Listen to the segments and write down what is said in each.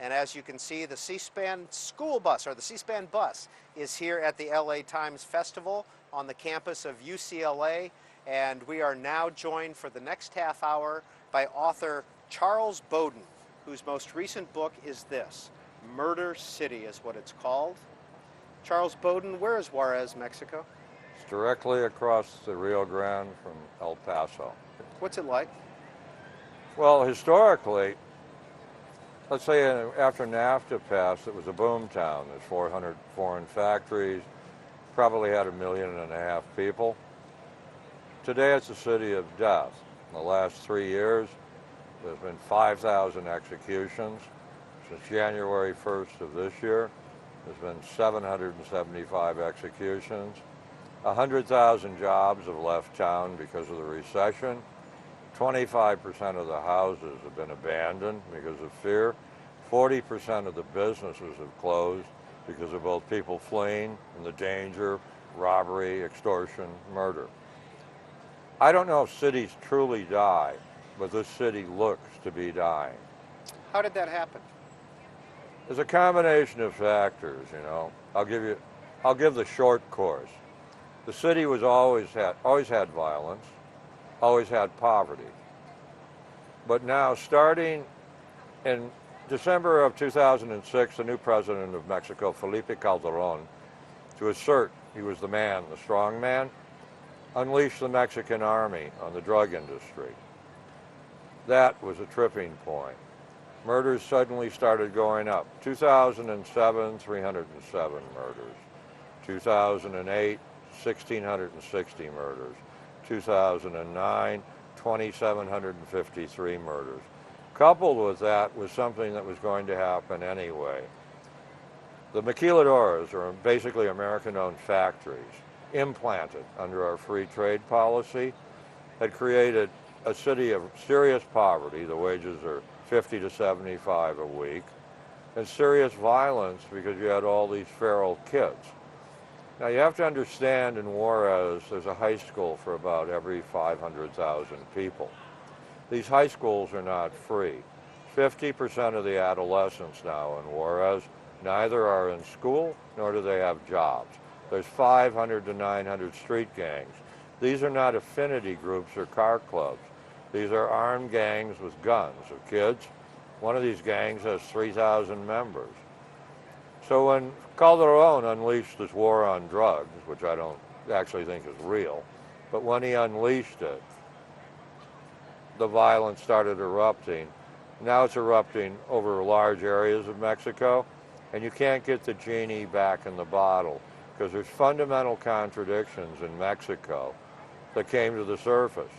And as you can see, the C-SPAN school bus, or the C-SPAN bus, is here at the LA Times Festival on the campus of UCLA. And we are now joined for the next half hour by author Charles Bowden, whose most recent book is this, Murder City is what it's called. Charles Bowden, where is Juarez, Mexico? It's directly across the Rio Grande from El Paso. What's it like? Well, historically, let's say after NAFTA passed, it was a boom town. There's 400 foreign factories, probably had 1.5 million people. Today it's a city of death. In the last 3 years, there's been 5,000 executions. Since January 1st of this year, there's been 775 executions. 100,000 jobs have left town because of the recession. 25% of the houses have been abandoned because of fear. 40% of the businesses have closed because of both people fleeing and the danger, robbery, extortion, murder. I don't know if cities truly die, but this city looks to be dying. How did that happen? There's a combination of factors, you know. I'll give the short course. The city was always had violence, always had poverty. But now, starting in December of 2006, the new president of Mexico, Felipe Calderón, to assert he was the man, the strong man, unleashed the Mexican army on the drug industry. That was a tripping point. Murders suddenly started going up. 2007, 307 murders. 2008, 1,660 murders. 2009, 2,753 murders. Coupled with that was something that was going to happen anyway. The maquiladoras, or basically American-owned factories, implanted under our free trade policy, had created a city of serious poverty. The wages are 50 to 75 a week, and serious violence because you had all these feral kids. Now you have to understand, in Juarez, there's a high school for about every 500,000 people. These high schools are not free. 50% of the adolescents now in Juarez neither are in school nor do they have jobs. There's 500 to 900 street gangs. These are not affinity groups or car clubs. These are armed gangs with guns of kids. One of these gangs has 3,000 members. So when Calderón unleashed this war on drugs, which I don't actually think is real, but when he unleashed it, the violence started erupting. Now it's erupting over large areas of Mexico, and you can't get the genie back in the bottle because there's fundamental contradictions in Mexico that came to the surface.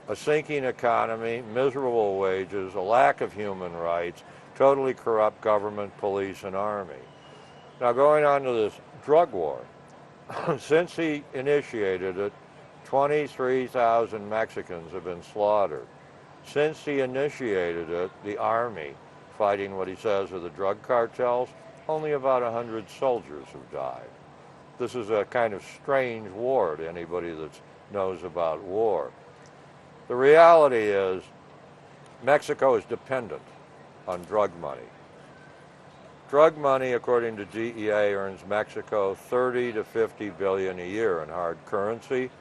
A sinking economy, miserable wages, a lack of human rights, totally corrupt government, police, and army. Now going on to this drug war, since he initiated it, 23,000 Mexicans have been slaughtered. Since he initiated it, the army, fighting what he says are the drug cartels, only about 100 soldiers have died. This is a kind of strange war to anybody that knows about war. The reality is Mexico is dependent on drug money. Drug money, according to DEA, earns Mexico 30 to 50 billion a year in hard currency.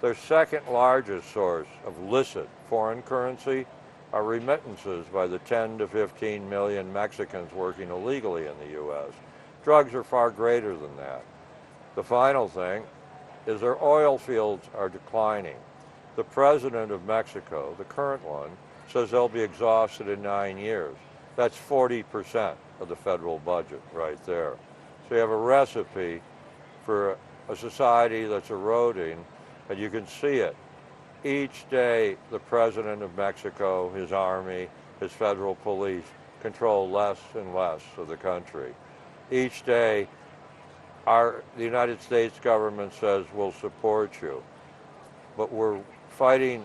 Their second largest source of licit foreign currency are remittances by the 10 to 15 million Mexicans working illegally in the U.S. Drugs are far greater than that. The final thing is their oil fields are declining. The president of Mexico, the current one, says they'll be exhausted in 9 years. That's 40% of the federal budget right there. So you have a recipe for a society that's eroding, and you can see it. Each day, the president of Mexico, his army, his federal police control less and less of the country. Each day, the United States government says, we'll support you. But we're fighting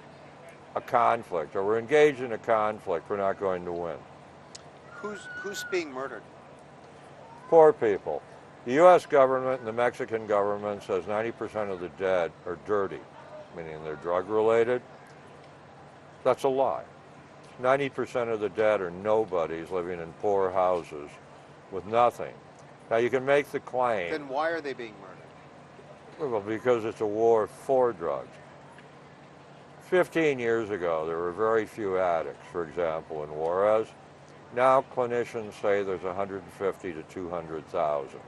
a conflict, or we're engaged in a conflict we're not going to win. Who's being murdered? Poor people. The U.S. government and the Mexican government says 90% of the dead are dirty, meaning they're drug-related. That's a lie. 90% of the dead are nobodies living in poor houses with nothing. Now you can make the claim. Then why are they being murdered? Well, because it's a war for drugs. 15 years ago, there were very few addicts, for example, in Juarez. Now clinicians say there's 150 to 200,000,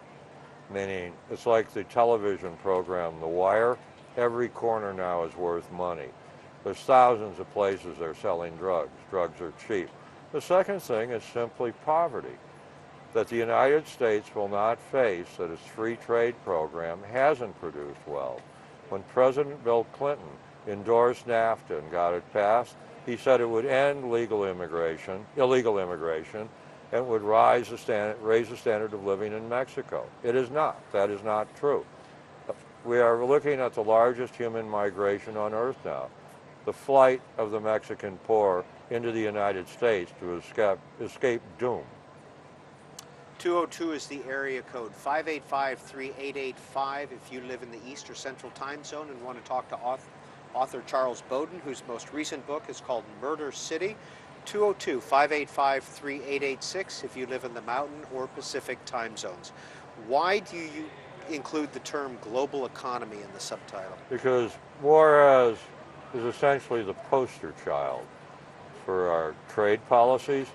meaning it's like the television program The Wire. Every corner now is worth money. There's thousands of places they're selling drugs. Drugs are cheap. The second thing is simply poverty, that the United States will not face that its free trade program hasn't produced wealth. When President Bill Clinton endorsed NAFTA and got it passed, he said it would end illegal immigration, and would raise the standard of living in Mexico. It is not. That is not true. We are looking at the largest human migration on earth now, the flight of the Mexican poor into the United States to escape doom. 202 is the area code, 585-3885 if you live in the East or Central Time Zone and want to talk to author Charles Bowden, whose most recent book is called Murder City. 202-585-3886 if you live in the Mountain or Pacific time zones. Why do you include the term global economy in the subtitle? Because Juarez is essentially the poster child for our trade policies.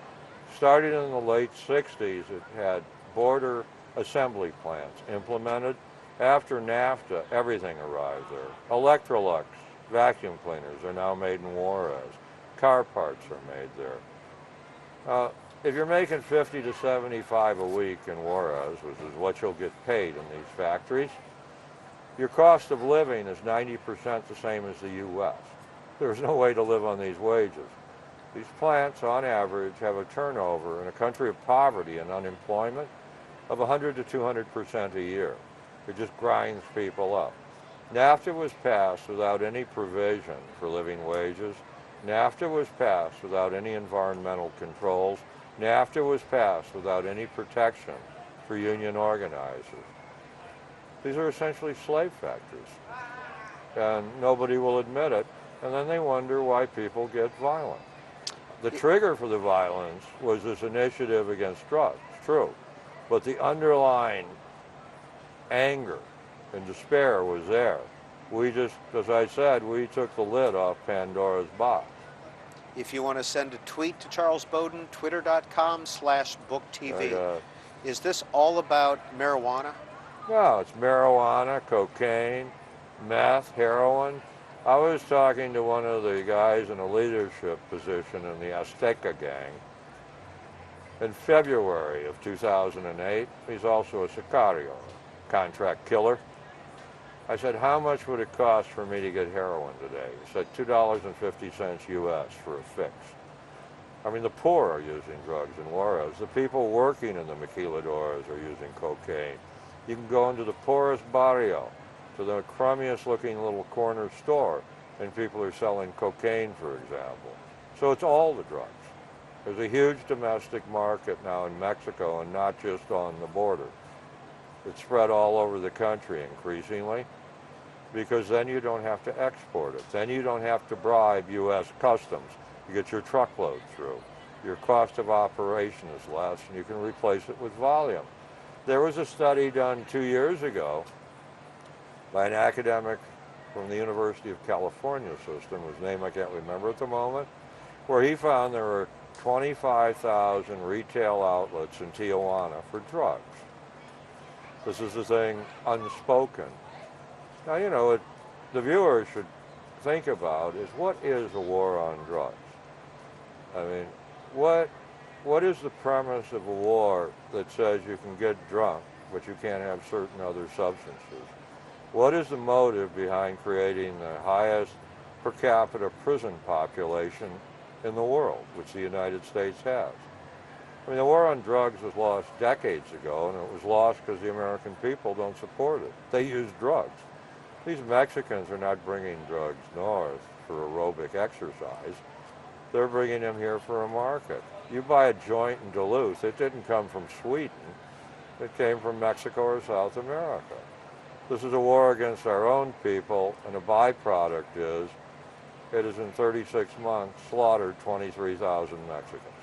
Starting in the late 60s, it had border assembly plants implemented. After NAFTA, everything arrived there. Electrolux vacuum cleaners are now made in Juarez. Car parts are made there. If you're making 50 to 75 a week in Juarez, which is what you'll get paid in these factories, your cost of living is 90% the same as the U.S. There's no way to live on these wages. These plants, on average, have a turnover in a country of poverty and unemployment of 100 to 200% a year. It just grinds people up. NAFTA was passed without any provision for living wages. NAFTA was passed without any environmental controls. NAFTA was passed without any protection for union organizers. These are essentially slave factories, and nobody will admit it, and then they wonder why people get violent. The trigger for the violence was this initiative against drugs, true, but the underlying anger and despair was there. We just, as I said, we took the lid off Pandora's box. If you want to send a tweet to Charles Bowden, twitter.com/BookTV. Is this all about marijuana? No, it's marijuana, cocaine, meth, heroin. I was talking to one of the guys in a leadership position in the Azteca gang in February of 2008. He's also a sicario, contract killer. I said, how much would it cost for me to get heroin today? He said, $2.50 US for a fix. I mean, the poor are using drugs in Juarez. The people working in the maquiladoras are using cocaine. You can go into the poorest barrio, to the crummiest looking little corner store, and people are selling cocaine, for example. So it's all the drugs. There's a huge domestic market now in Mexico, and not just on the border. It's spread all over the country increasingly, because then you don't have to export it. Then you don't have to bribe U.S. Customs to get your truckload through. Your cost of operation is less, and you can replace it with volume. There was a study done 2 years ago by an academic from the University of California system, whose name I can't remember at the moment, where he found there were 25,000 retail outlets in Tijuana for drugs. This is the thing unspoken. Now, you know, what the viewers should think about is, what is a war on drugs? I mean, what is the premise of a war that says you can get drunk, but you can't have certain other substances? What is the motive behind creating the highest per capita prison population in the world, which the United States has? I mean, the war on drugs was lost decades ago, and it was lost because the American people don't support it. They use drugs. These Mexicans are not bringing drugs north for aerobic exercise. They're bringing them here for a market. You buy a joint in Duluth, it didn't come from Sweden. It came from Mexico or South America. This is a war against our own people, and a byproduct is it has in 36 months slaughtered 23,000 Mexicans.